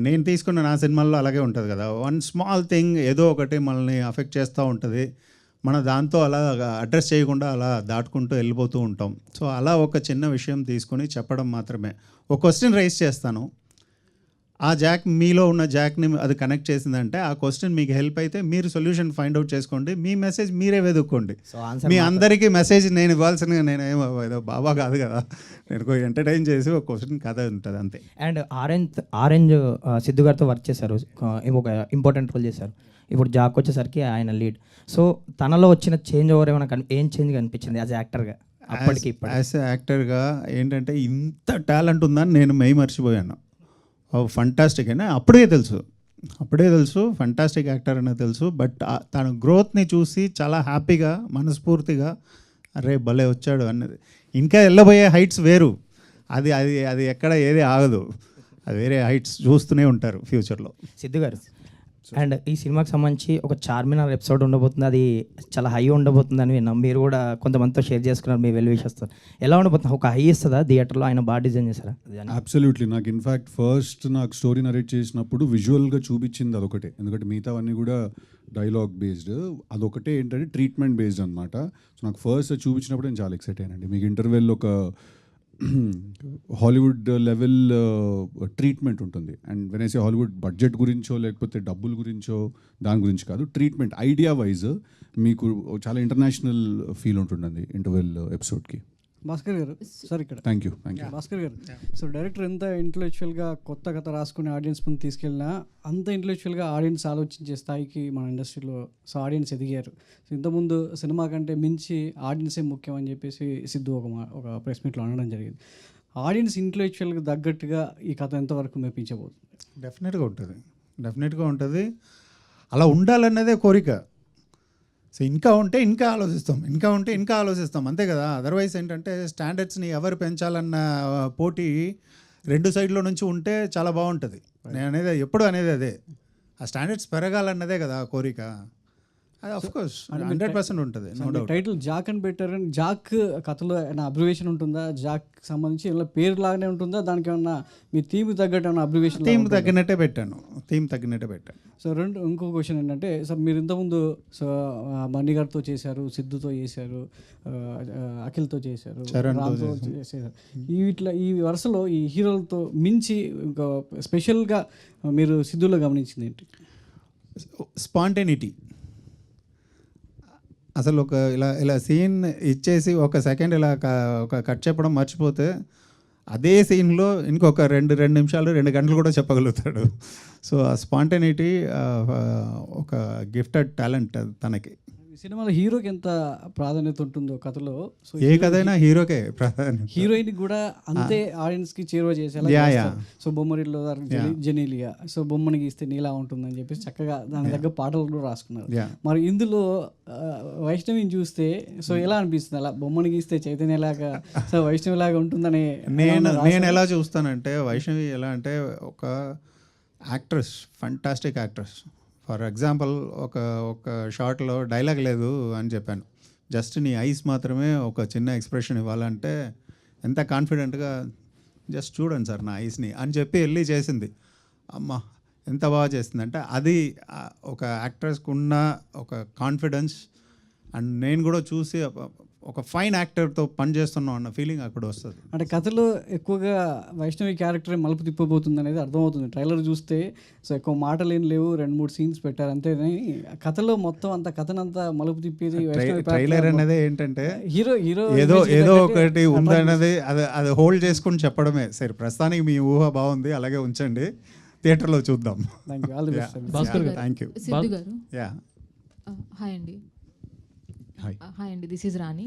నేను తీసుకున్న నా సినిమాల్లో అలాగే ఉంటుంది కదా, వన్ స్మాల్ థింగ్ ఏదో ఒకటి మనల్ని అఫెక్ట్ చేస్తూ ఉంటుంది. మన దాంతో అలా అడ్రస్ చేయకుండా అలా దాటుకుంటూ వెళ్ళిపోతూ ఉంటాం. సో అలా ఒక చిన్న విషయం తీసుకొని చెప్పడం మాత్రమే. ఒక క్వశ్చన్ రైజ్ చేస్తాను, ఆ జాక్ మీలో ఉన్న జాక్ని అది కనెక్ట్ చేసిందంటే ఆ క్వశ్చన్ మీకు హెల్ప్ అయితే మీరు సొల్యూషన్ ఫైండ్ అవుట్ చేసుకోండి, మీ మెసేజ్ మీరే వెతుక్కోండి. మీ అందరికీ మెసేజ్ నేను ఇవ్వాల్సిన నేను ఏదో బాబా కాదు కదా, నేను ఎంటర్టైన్ చేసి ఒక క్వశ్చన్ కథ ఉంటుంది అంతే. అండ్ ఆరెంజ్ సిద్ధు గారితో వర్క్ చేశారు, ఒక ఇంపార్టెంట్ రోల్ చేశారు. ఇప్పుడు జాక్ వచ్చేసరికి ఆయన లీడ్. సో తనలో వచ్చిన చేంజ్ ఓవర్ ఏమైనా ఏం చేంజ్ కనిపించింది యాజ్ యాక్టర్గా అప్పటికి? యాజ్ యాక్టర్గా ఏంటంటే ఇంత టాలెంట్ ఉందని నేను మర్చిపోయాను. ఫంటాస్టిక్ అని అప్పుడే తెలుసు ఫంటాస్టిక్ యాక్టర్ అనేది తెలుసు. బట్ తన గ్రోత్ని చూసి చాలా హ్యాపీగా మనస్ఫూర్తిగా అరే భలే వచ్చాడు అన్నది. ఇంకా వెళ్ళబోయే హైట్స్ వేరు, అది అది అది ఎక్కడ ఏది ఆగదు, అది వేరే హైట్స్ చూస్తూనే ఉంటారు ఫ్యూచర్లో. సిద్ధు గారు, అండ్ ఈ సినిమాకి సంబంధించి ఒక చార్మినార్ ఎపిసోడ్ ఉండబోతుంది, అది చాలా హై ఉండబోతుందని విన్నాం. మీరు కూడా కొంతమందితో షేర్ చేసుకున్నారు మీ వెల్ విషెస్తో. ఎలా ఉండబోతుంది? ఒక హై ఇస్తుందా థియేటర్లో? ఆయన బాగా డిజైన్ చేశారా? అబ్సల్యూట్లీ. నాకు ఇన్ఫ్యాక్ట్ ఫస్ట్ నాకు స్టోరీ నరేట్ చేసినప్పుడు విజువల్గా చూపించింది అదొకటే, ఎందుకంటే మిగతావన్నీ కూడా డైలాగ్ బేస్డ్, అదొకటే ఏంటంటే ట్రీట్మెంట్ బేస్డ్ అనమాట. సో నాకు ఫస్ట్ చూపించినప్పుడు నేను చాలా ఎక్సైట్ అయ్యానండి. మీకు ఇంటర్వెల్ ఒక హాలీవుడ్ లెవెల్ ట్రీట్మెంట్ ఉంటుంది. And when I say Hollywood budget గురించో లేకపోతే డబ్బుల గురించో దాని గురించి కాదు, ట్రీట్మెంట్ ఐడియా వైజ్ మీకు చాలా ఇంటర్నేషనల్ ఫీల్ ఉంటుందండి ఇంటర్వెల్ ఎపిసోడ్కి. భాస్కర్ గారు సార్ ఇక్కడ థ్యాంక్ యూ. భాస్కర్ గారు, సో డైరెక్టర్ ఎంత ఇంటలెక్చువల్గా కొత్త కథ రాసుకుని ఆడియన్స్ ముందు తీసుకెళ్ళినా అంత ఇంటలెక్చువల్గా ఆడియన్స్ ఆలోచించే స్థాయికి మన ఇండస్ట్రీలో సో ఆడియన్స్ ఎదిగారు. సో ఇంతకుముందు సినిమా కంటే మించి ఆడియన్సే ముఖ్యం అని చెప్పేసి సిద్ధు ఒక ప్రెస్ మీట్లో అనడం జరిగింది. ఆడియన్స్ ఇంటలెక్చువల్గా తగ్గట్టుగా ఈ కథ ఎంతవరకు మెప్పించబోతుంది? డెఫినెట్గా ఉంటుంది. అలా ఉండాలన్నదే కోరిక. సో ఇంకా ఉంటే ఇంకా ఆలోచిస్తాం అంతే కదా. అదర్వైజ్ ఏంటంటే స్టాండర్డ్స్ని ఎవరు పెంచాలన్న పోటీ రెండు సైడ్లో నుంచి ఉంటే చాలా బాగుంటుంది. నేను ఎప్పుడు అనేది అదే, ఆ స్టాండర్డ్స్ పెరగాలన్నదే కదా ఆ కోరిక. అది ఆఫ్ కోర్స్ 100% ఉంటుంది, నో డౌట్. టైటిల్ జాక్ అని పెట్టారని జాక్ కథలో ఏమైనా అబ్రివేషన్ ఉంటుందా? జాక్ సంబంధించి ఏమైనా పేరు లాగానే ఉంటుందా? దానికి ఏమన్నా మీ థీమ్ తగ్గట్టు ఏమైనా అబ్రివేషన్? థీమ్ తగ్గినట్టే పెట్టాను. సో ఇంకో క్వశ్చన్ ఏంటంటే, సార్ మీరు ఇంతకుముందు సో మణి గారితో చేశారు, సిద్ధుతో చేశారు, అఖిల్తో చేశారు, రామ్తో చేశారు. ఈ వరుసలో ఈ హీరోలతో మించి ఇంకా స్పెషల్గా మీరు సిద్ధులో గమనించింది ఏంటి? స్పాంటేనిటీ. అసలు ఒక ఇలా సీన్ ఇచ్చేసి ఒక సెకండ్ ఇలా ఒక కట్ చెప్పడం మర్చిపోతే అదే సీన్లో ఇంకొక 2 నిమిషాలు 2 గంటలు కూడా చెప్పగలుగుతాడు. సో ఆ స్పాంటేనిటీ ఒక గిఫ్టెడ్ టాలెంట్ తనకి. సినిమాలో హీరోకి ఎంత ప్రాధాన్యత ఉంటుందో కథలో, సో ఏ కథైనా హీరోకే ప్రాధాన్యత. హీరోయిన్ కూడా అంతే ఆడియన్స్కి చేరువ చేసేలా. సో బొమ్మరిలో జెనీలియా, సో బొమ్మని గీస్తే నీలా ఉంటుందని చెప్పేసి చక్కగా దాని దగ్గర పాటలు కూడా రాసుకున్నారు. మరి ఇందులో వైష్ణవిని చూస్తే సో ఎలా అనిపిస్తుంది? అలా బొమ్మని గీస్తే చైతన్యలాగా సో వైష్ణవిలాగా ఉంటుందని నేను ఎలా చూస్తానంటే, వైష్ణవి ఎలా అంటే ఒక actress, fantastic actress. For example ఒక షార్ట్లో డైలాగ్ లేదు అని చెప్పాను, జస్ట్ నీ ఐస్ మాత్రమే ఒక చిన్న ఎక్స్ప్రెషన్ ఇవ్వాలంటే ఎంత కాన్ఫిడెంట్గా జస్ట్ చూడండి సార్ నా ఐస్ని అని చెప్పి వెళ్ళి చేసింది. అమ్మ ఎంత బాగా చేసిందంటే అది ఒక యాక్ట్రెస్కి ఉన్న ఒక కాన్ఫిడెన్స్. అండ్ నేను కూడా చూసి ఒక ఫైన్ యాక్టర్తో పని చేస్తున్నాం అన్న ఫీలింగ్ అక్కడ వస్తుంది. అంటే కథలో ఎక్కువగా వైష్ణవి క్యారెక్టర్ మలుపు తిప్పబోతుంది అనేది అర్థమవుతుంది ట్రైలర్ చూస్తే. సో ఎక్కువ మాటలు ఏం లేవు, 2-3 సీన్స్ పెట్టారు అంతేనే. కథలో మొత్తం అంత కథనంతా మలుపు తిప్పేది ట్రైలర్ అనేది ఏంటంటే హీరో హీరో ఏదో ఒకటి ఉందన్నది అది హోల్డ్ చేసుకుని చెప్పడమే. సరే ప్రస్తుతానికి మీ ఊహ బాగుంది, అలాగే ఉంచండి, థియేటర్లో చూద్దాం. Thank you. సిద్ధు గారు యా హాయ్ అండి. హాయ్ హాయ్ అండి, this is Rani.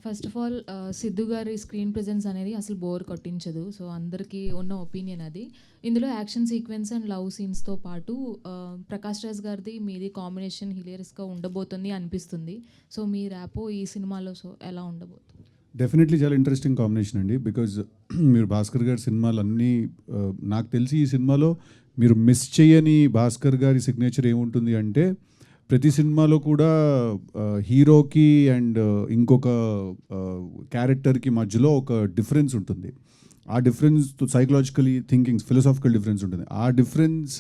First of all Siddhu గారి స్క్రీన్ ప్రెజెన్స్ అనేది అసలు బోర్ కొట్టించదు. సో అందరికీ ఉన్న ఒపీనియన్ అది. ఇందులో యాక్షన్ సీక్వెన్స్ అండ్ లవ్ సీన్స్తో పాటు ప్రకాష్ రాజ్ గారిది మీది కాంబినేషన్ హిలేరియస్గా ఉండబోతుంది అనిపిస్తుంది. సో మీ ర్యాపో ఈ సినిమాలో సో ఎలా ఉండబోతుంది? డెఫినెట్లీ చాలా ఇంట్రెస్టింగ్ కాంబినేషన్ అండి. బికాజ్ మీరు భాస్కర్ గారి సినిమాలన్నీ నాకు తెలిసి ఈ సినిమాలో మీరు మిస్ చేయని భాస్కర్ గారి సిగ్నేచర్ ఏముంటుంది అంటే ప్రతి సినిమాలో కూడా హీరోకి అండ్ ఇంకొక క్యారెక్టర్కి మధ్యలో ఒక డిఫరెన్స్ ఉంటుంది. ఆ difference psychologically thinking philosophical difference ఉంటుంది. ఆ డిఫరెన్స్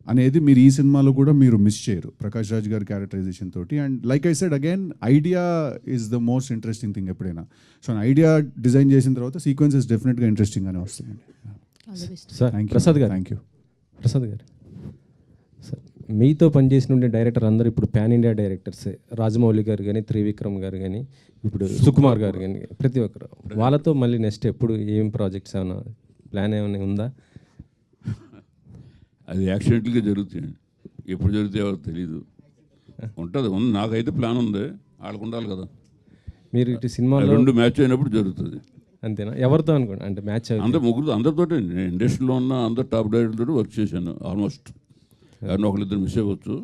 అనేది మీరు ఈ సినిమాలో కూడా మీరు మిస్ చేయరు ప్రకాష్ రాజ్ గారి క్యారెక్టరైజేషన్ తోటి. And like I said again, idea is the most interesting thing ఎప్పుడైనా. సో ఐడియా డిజైన్ చేసిన తర్వాత సీక్వెన్సెస్ డెఫినెట్గా ఇంట్రెస్టింగ్ అని వస్తాయండి. సార్ ప్రసాద్ గారు, థ్యాంక్ యూ. ప్రసాద్ గారు, సార్ మీతో పనిచేసిన డైరెక్టర్ అందరూ ఇప్పుడు పాన్ ఇండియా డైరెక్టర్సే. రాజమౌళి గారు కానీ, త్రివిక్రమ్ గారు కానీ, ఇప్పుడు సుకుమార్ గారు కానీ, ప్రతి ఒక్కరు. వాళ్ళతో మళ్ళీ నెక్స్ట్ ఎప్పుడు ఏం ప్రాజెక్ట్స్ ఏమైనా ప్లాన్ ఏమైనా ఉందా? అది యాక్సిడెంట్గా జరుగుతాయండి, ఎప్పుడు జరుగుతాయో తెలీదు. ఉంటుంది, నాకైతే ప్లాన్ ఉంది, వాళ్ళకు ఉండాలి కదా. మీరు ఇటు సినిమాలో 2 మ్యాచ్ అయినప్పుడు జరుగుతుంది. అంతేనా? ఎవరితో అనుకోండి అంటే మ్యాచ్? అందరు ముగ్గురు, అందరితో ఇండస్ట్రీలో ఉన్న అందరు టాప్ డైరెక్టర్తో వర్క్ చేశాను ఆల్మోస్ట్. ఎవరిని ఒకరిద్దరు మిస్ అవ్వచ్చు.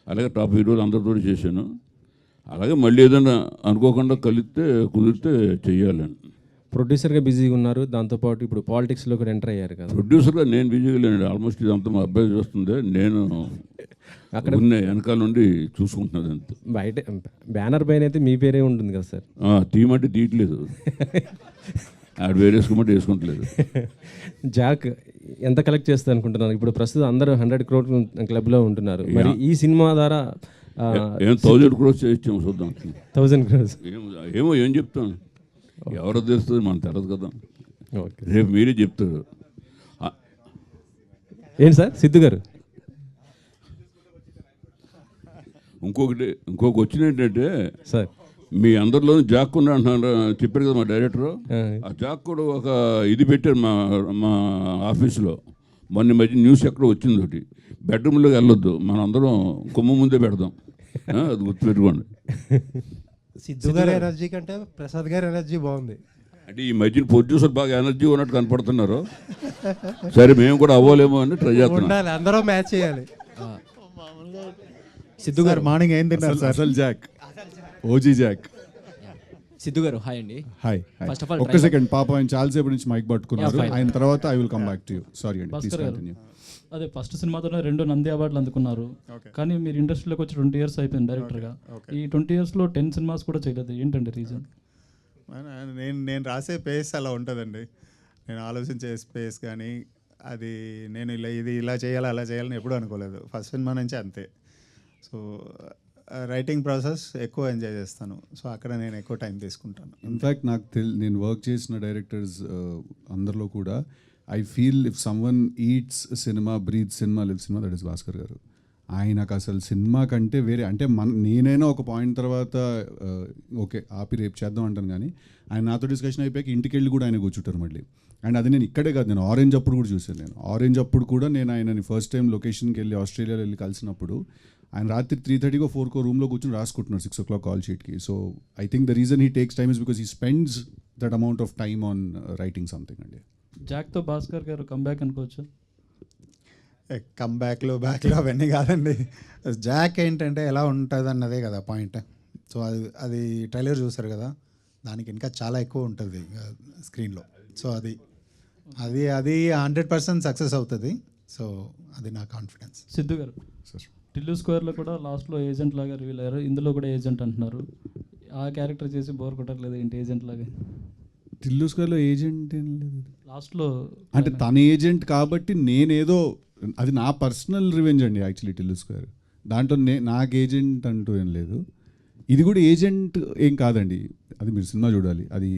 అలాగే టాప్ హీరోలు అందరితో చేశాను. అలాగే మళ్ళీ ఏదైనా అనుకోకుండా కుదిరితే చెయ్యాలని. ప్రొడ్యూసర్గా బిజీగా ఉన్నారు, దాంతోపాటు ఇప్పుడు పాలిటిక్స్లో కూడా ఎంటర్ అయ్యారు కదా. ప్రొడ్యూసర్గా నేను బిజీగా లేనండి. ఆల్మోస్ట్ ఇదంతా మా అబ్బాయి చూస్తుంది, నేను అక్కడ వెనకాల నుండి చూసుకుంటున్నది అంతే. బయట బ్యానర్ పైన అయితే మీ పేరే ఉంటుంది కదా సార్. తీయమంటే తీయట్లేదు, ఆడు వేరేసుకోమంటే వేసుకుంటలేదు. జాక్ ఎంత కలెక్ట్ చేస్తా అనుకుంటున్నారు? ఇప్పుడు ప్రస్తుతం అందరూ 100 crore క్లబ్లో ఉంటున్నారు. మరి ఈ సినిమా ద్వారా 1000 crores చేయించాము, చూద్దాం. 1000 crores ఏమో ఏం చెప్తాను, ఎవరో తెలుస్తుంది, మనకు తెలియదు కదా. రేపు మీరే చెప్తారు. ఏంటి సార్ సిద్ధు గారు? ఇంకొక వచ్చిన ఏంటంటే సార్, మీ అందరిలో జాక్ కూడా అంటున్నారు, చెప్పారు కదా మా డైరెక్టరు. ఆ జాక్ కూడా ఒక ఇది పెట్టారు మా ఆఫీస్లో. మొన్న మధ్య న్యూస్ ఎక్కడ వచ్చింది ఒకటి, బెడ్రూమ్లోకి వెళ్ళొద్దు, మనం అందరం కొమ్మ ముందే పెడదాం, అది గుర్తుపెట్టుకోండి. సిద్ధు గారి ఎనర్జీ కంటే ప్రసాద్ గారి ఎనర్జీ బాగుంది. అంటే ఈ మధ్యన ప్రొడ్యూసర్ బాగా ఎనర్జీ ఉన్నట్టు కనపడుతున్నారు. సరే మేము కూడా అవ్వలేమో అని ట్రై చేస్తున్నాం. అందరూ మ్యాచ్ చేయాలి. సిద్ధు గారు మార్నింగ్ ఏం తిన్నారు సార్? అసలు జాక్, ఓజీ జాక్. సిద్ధు గారు హాయ్ అండి. హాయ్. ఫస్ట్ ఆఫ్ ఆల్ ఒక్క సెకండ్, పాప ఆయన చాలాసేపు నుంచి మైక్ పట్టుకున్నారు. ఆయన తర్వాత I will come back to you. Sorry అండి, ప్లీజ్ కంటిన్యూ. అదే ఫస్ట్ సినిమాతోనే 2 నంది అవార్డులు అందుకున్నారు. కానీ మీరు ఇండస్ట్రీలోకి వచ్చి 20 years అయిపోయింది డైరెక్టర్గా. ఈ 20 yearsలో 10 సినిమాస్ కూడా చేయలేదు, ఏంటండి రీజన్? నేను రాసే పేస్ అలా ఉంటుందండి. నేను ఆలోచించే స్పేస్ కానీ అది నేను ఇలా చేయాలి అలా చేయాలని ఎప్పుడూ అనుకోలేదు. ఫస్ట్ సినిమా నుంచి అంతే. సో రైటింగ్ ప్రాసెస్ ఎక్కువ ఎంజాయ్ చేస్తాను. సో అక్కడ నేను ఎక్కువ టైం తీసుకుంటాను. ఇన్ఫ్యాక్ట్ నేను వర్క్ చేసిన డైరెక్టర్స్ అందరిలో కూడా I feel if someone eats cinema, breath cinema, live cinema, that is Bhaskar garu. ఆయనకు అసలు సినిమా కంటే వేరే, అంటే నేనైనా ఒక పాయింట్ తర్వాత ఓకే ఆపి రేపు చేద్దాం అంటాను, కానీ ఆయన నాతో డిస్కషన్ అయిపోయాక ఇంటికి వెళ్ళి కూడా ఆయన కూర్చుంటారు మళ్ళీ. అండ్ అది నేను ఇక్కడే కాదు, నేను ఆరెంజ్ అప్పుడు కూడా చూశాను. ఆరెంజ్ అప్పుడు కూడా నేను ఆయనని ఫస్ట్ టైం లొకేషన్కి వెళ్ళి ఆస్ట్రేలియాలో వెళ్ళి కలిసినప్పుడు ఆయన రాత్రి 3:30 4 రూమ్లో కూర్చొని రాసుకుంటున్నారు 6 o'clock కాల్ షీట్కి. So I think the reason he takes time is because he spends that amount of time on writing something అండి. జాక్తో భాస్కర్ గారు కంబ్యాక్ అనుకోవచ్చు? బ్యాక్లో అవన్నీ కాదండి. జాక్ ఏంటంటే ఎలా ఉంటుంది అన్నదే కదా పాయింట్. సో అది ట్రైలర్ చూసారు కదా, దానికి ఇంకా చాలా ఎక్కువ ఉంటుంది స్క్రీన్లో. సో అది 100% సక్సెస్ అవుతుంది. సో అది నా కాన్ఫిడెన్స్. సిద్ధు గారు, టిల్లు స్క్వేర్లో కూడా లాస్ట్లో ఏజెంట్ లాగా రివీల్ అయ్యారు, ఇందులో కూడా ఏజెంట్ అంటున్నారు. ఆ క్యారెక్టర్ చేసి బోర్ కొట్టట్లేదు ఏంటి ఏజెంట్ లాగా? టిల్లు స్క్వేర్లో ఏజెంట్ ఏం లేదు లాస్ట్లో, అంటే తన ఏజెంట్ కాబట్టి నేనేదో, అది నా పర్సనల్ రివెంజ్ అండి యాక్చువల్లీ టిల్లు స్క్వేర్. దాంట్లో నాకు ఏజెంట్ అంటూ ఏం లేదు. ఇది కూడా ఏజెంట్ ఏం కాదండి, అది మీరు సినిమా చూడాలి, అది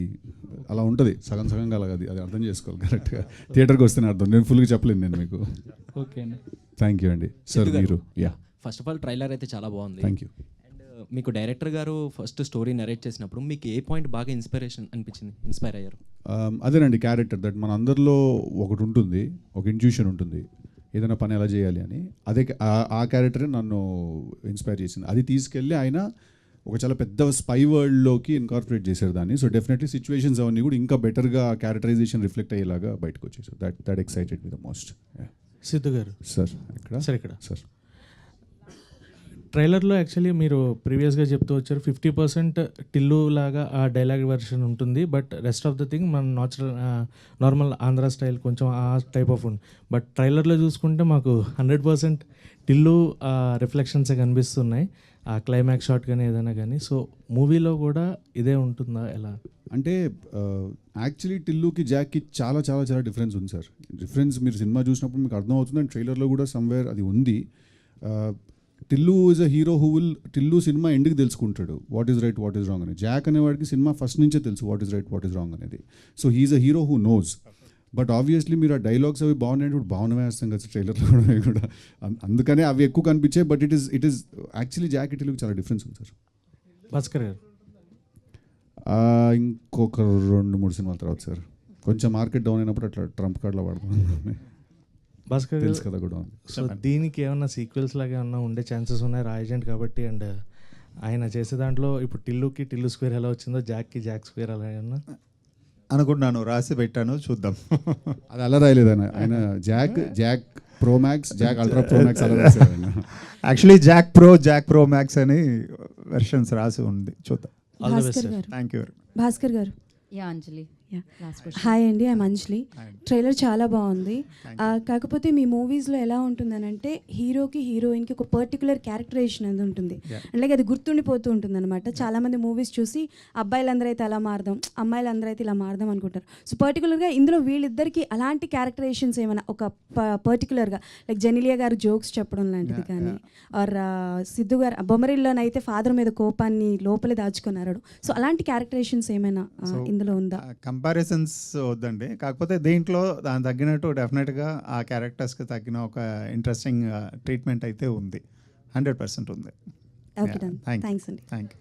అలా ఉంటుంది సగం సగంగా అలాగ అది అర్థం చేసుకోవాలి కరెక్ట్గా. థియేటర్కి వస్తేనే అర్థం, నేను ఫుల్గా చెప్పలేను నేను మీకు. ఓకే అండి, థ్యాంక్ యూ అండి. సార్ మీరు ఫస్ట్ ఆఫ్ ఆల్ ట్రైలర్ అయితే చాలా బాగుంది. Thank you. అండ్ మీకు డైరెక్టర్ గారు ఫస్ట్ స్టోరీ నరేట్ చేసినప్పుడు మీకు ఏ పాయింట్ బాగా ఇన్స్పైర్ అయ్యారు? అదేనండి క్యారెక్టర్ దట్ మన అందరిలో ఒకటి ఉంటుంది, ఒక ఇంట్యూషన్ ఉంటుంది ఏదైనా పని ఎలా చేయాలి అని. అదే ఆ క్యారెక్టరే నన్ను ఇన్స్పైర్ చేసింది. అది తీసుకెళ్ళి ఆయన ఒక చాలా పెద్ద స్పై వరల్డ్లోకి ఇన్కార్పొరేట్ చేశారు దాన్ని. సో డెఫినెట్లీ సిచ్యువేషన్స్ అవన్నీ కూడా ఇంకా బెటర్గా క్యారెక్టరైజేషన్ రిఫ్లెక్ట్ అయ్యేలాగా బయటకు వచ్చేసారు. That excited me the most. Siddhu గారు సార్ ఇక్కడ సార్ ట్రైలర్లో యాక్చువల్లీ మీరు ప్రీవియస్గా చెప్తూ వచ్చారు 50% టిల్లు లాగా ఆ డైలాగ్ వెర్షన్ ఉంటుంది, but rest of the thing మన నార్మల్ ఆంధ్ర స్టైల్ కొంచెం ఆ టైప్ ఆఫ్ ఉంది. బట్ ట్రైలర్లో చూసుకుంటే మాకు 100% టిల్లు రిఫ్లెక్షన్సే కనిపిస్తున్నాయి, ఆ క్లైమాక్స్ షాట్ కానీ ఏదైనా కానీ. సో మూవీలో కూడా ఇదే ఉంటుందా ఎలా? అంటే యాక్చువల్లీ టిల్లుకి జాక్కి చాలా చాలా చాలా డిఫరెన్స్ ఉంది సార్. డిఫరెన్స్ మీరు సినిమా చూసినప్పుడు మీకు అర్థమవుతుంది, అండ్ ట్రైలర్లో కూడా సమ్వేర్ అది ఉంది. Tillu is a hero who will, Tillu సినిమా ఎండ్కి తెలుసుకుంటాడు what is right what is wrong అని. జాక్ అనేవాడికి సినిమా ఫస్ట్ నుంచే తెలుసు what is right what is wrong అనేది. So he's a hero who knows. But obviously మీరు ఆ డైలాగ్స్ అవి బాగున్నాయి, ఇప్పుడు బాగున్నాయి వేస్తాం కదా ట్రైలర్లో కూడా, అందుకనే అవి ఎక్కువ కనిపించాయి. But it is actually Jack టిల్లుకి చాలా డిఫరెన్స్ ఉంది సార్. భాస్కర్ గారు ఇంకొక 2-3 సినిమాల తర్వాత సార్ కొంచెం మార్కెట్ డౌన్ అయినప్పుడు అట్లా ట్రంప్ కార్డ్లో వాడుతున్నాను. భాస్కర్ తెలుసు కదా కూడా. సో దీనికి ఏమన్నా సీక్వెల్స్ లాగా ఏమన్నా ఉండే ఛాన్సెస్ ఉన్నాయి రా ఏజెంట్ కాబట్టి? అండ్ ఆయన చేసే దాంట్లో ఇప్పుడు టిల్లు స్క్వేర్ ఎలా వచ్చిందో జాక్కి జాక్ స్క్వేర్ అలా ఏమన్నా అనుకుంటున్నాను, రాసి పెట్టాను, చూద్దాం. అది అలా రాయలేదు ఆయన Jack pro max, Jack ultra pro max అలా రాశారు ఆయన. యాక్చువల్లీ జాక్ ప్రో మ్యాక్స్ అని వెర్షన్స్ రాసి ఉంది, చూద్దాం. Thank you. భాస్కర్ గారు. అంజలి. హాయ్ అండి, ఐమ్ అంజలి. ట్రైలర్ చాలా బాగుంది. కాకపోతే మీ మూవీస్లో ఎలా ఉంటుందనంటే హీరోకి హీరోయిన్కి ఒక పర్టికులర్ క్యారెక్టరైజేషన్ అనేది ఉంటుంది, అలాగే అది గుర్తుండిపోతూ ఉంటుంది అనమాట. చాలామంది మూవీస్ చూసి అబ్బాయిలందరూ అయితే అలా మారదాం, అమ్మాయిలందరూ అయితే ఇలా మారదాం అనుకుంటారు. సో పర్టికులర్గా ఇందులో వీళ్ళిద్దరికి అలాంటి క్యారెక్టరైజేషన్స్ ఏమైనా ఒక పర్టికులర్గా లైక్ జెనిలియా గారు జోక్స్ చెప్పడం లాంటిది కానీ, ఆర్ సిద్ధు గారు బొమ్మరిల్లోనైతే ఫాదర్ మీద కోపాన్ని లోపలే దాచుకున్నారు. సో అలాంటి క్యారెక్టరైజేషన్స్ ఏమైనా ఇందులో ఉందా? కంపారిజన్స్ వద్దండి, కాకపోతే దీంట్లో దాని తగ్గినట్టు డెఫినెట్గా ఆ క్యారెక్టర్స్కి తగ్గిన ఒక ఇంట్రెస్టింగ్ ట్రీట్మెంట్ అయితే ఉంది, 100% ఉంది. ఓకే, థ్యాంక్స్ అండి. Thank you.